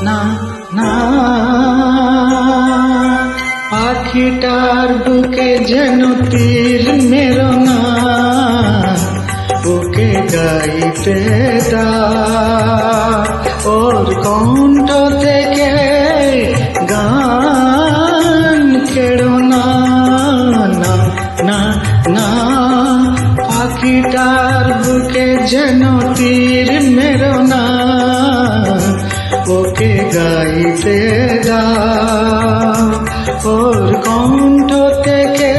না না পাখিটার বুকে যেন তীর মেরো না, বুকে গাইতে দাও ওর কণ্ঠ থেকে গান কেড়ো না। না না না পাখিটার বুকে যেন তীর মেরো না, ওকে গাইতে দাও ওর কণ্ঠ থেকে